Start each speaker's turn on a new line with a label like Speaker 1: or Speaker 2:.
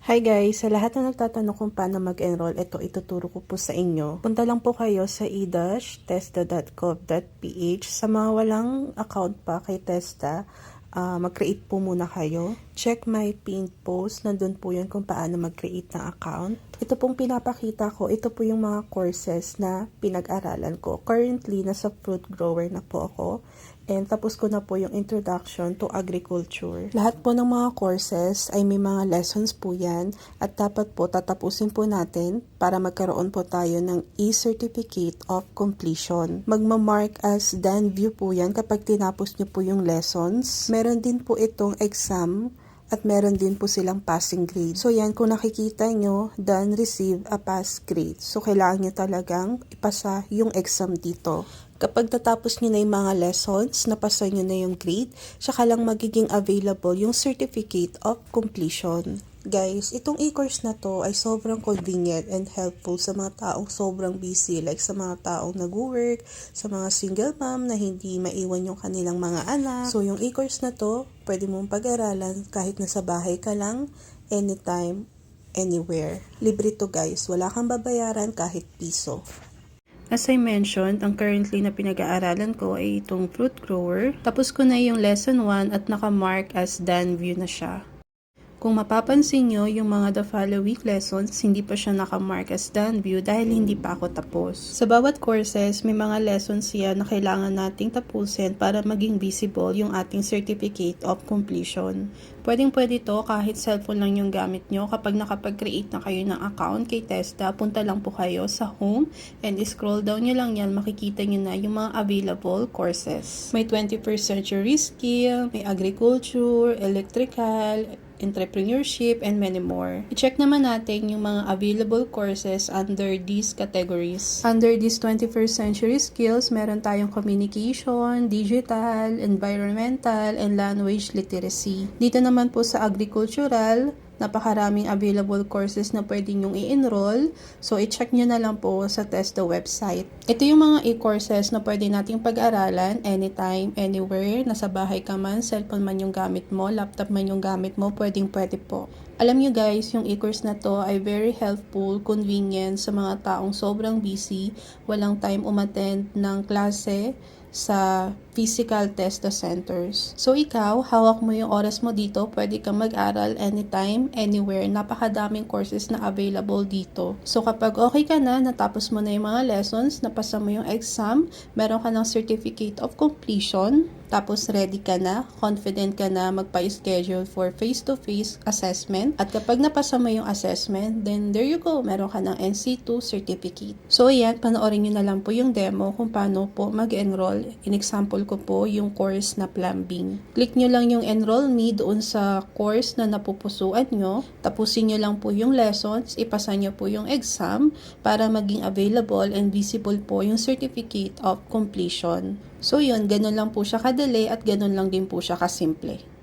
Speaker 1: Hi guys! Sa lahat na nagtatanong kung paano mag-enroll, ito ituturo ko po sa inyo. Punta lang po kayo sa e-testa.gov.ph. Sa mga walang account pa kay Testa, mag-create po muna kayo. Check my pinned post, nandun po yun kung paano mag-create ng account. Ito pong pinapakita ko, ito po yung mga courses na pinag-aralan ko. Currently, nasa fruit grower na po ako. And tapos ko na po yung introduction to agriculture. Lahat po ng mga courses ay may mga lessons po yan at dapat po tatapusin po natin para magkaroon po tayo ng e-certificate of completion. Magmamark as done view po yan kapag tinapos nyo po yung lessons. Meron din po itong exam at meron din po silang passing grade. So yan, kung nakikita nyo, done, receive a pass grade. So kailangan nyo talagang ipasa yung exam dito. Kapag tatapos nyo na yung mga lessons, napasa nyo na yung grade, saka lang magiging available yung certificate of completion. Guys, itong e-course na to ay sobrang convenient and helpful sa mga taong sobrang busy, like sa mga taong nag-work, sa mga single mom na hindi maiwan yung kanilang mga anak. So yung e-course na to, pwede mong pag-aralan kahit nasa bahay ka lang, anytime, anywhere. Libre to guys, wala kang babayaran kahit piso. As I mentioned, ang currently na pinag-aaralan ko ay itong fruit grower. Tapos ko na yung lesson 1 at naka-mark as done view na siya. Kung mapapansin nyo, yung mga the following lessons, hindi pa siya naka-mark as done view dahil hindi pa ako tapos. Sa bawat courses, may mga lessons yan na kailangan nating tapusin para maging visible yung ating certificate of completion. Pwedeng-pwede to kahit cellphone lang yung gamit nyo. Kapag nakapag-create na kayo ng account kay Testa, punta lang po kayo sa home and scroll down nyo lang yan, makikita nyo na yung mga available courses. May 21st century skill, may agriculture, electrical, entrepreneurship, and many more. I-check naman natin yung mga available courses under these categories. Under these 21st century skills, meron tayong communication, digital, environmental, and language literacy. Dito naman po sa agricultural, napakaraming available courses na pwede nyong i-enroll. So, i-check nyo na lang po sa Testa website. Ito yung mga e-courses na pwede nating pag-aralan anytime, anywhere. Nasa bahay ka man, cellphone man yung gamit mo, laptop man yung gamit mo, pwedeng-pwede po. Alam nyo guys, yung e-course na to ay very helpful, convenient sa mga taong sobrang busy, walang time umattend ng klase sa physical Testa centers. So ikaw, hawak mo yung oras mo dito, pwede kang mag-aral anytime, anywhere. Napakadaming courses na available dito. So kapag okay ka na, natapos mo na yung mga lessons, napasa mo yung exam, meron ka ng certificate of completion, tapos ready ka na, confident ka na magpa-schedule for face-to-face assessment. At kapag napasa mo yung assessment, then there you go, meron ka ng NC2 certificate. So ayan, panoorin nyo na lang po yung demo kung paano po mag-enroll. In example ko po yung course na plumbing. Click nyo lang yung enroll me doon sa course na napupusuan nyo. Tapusin nyo lang po yung lessons, ipasa nyo po yung exam para maging available and visible po yung certificate of completion. So yun, ganun lang po siya kadali at ganun lang din po siya kasimple.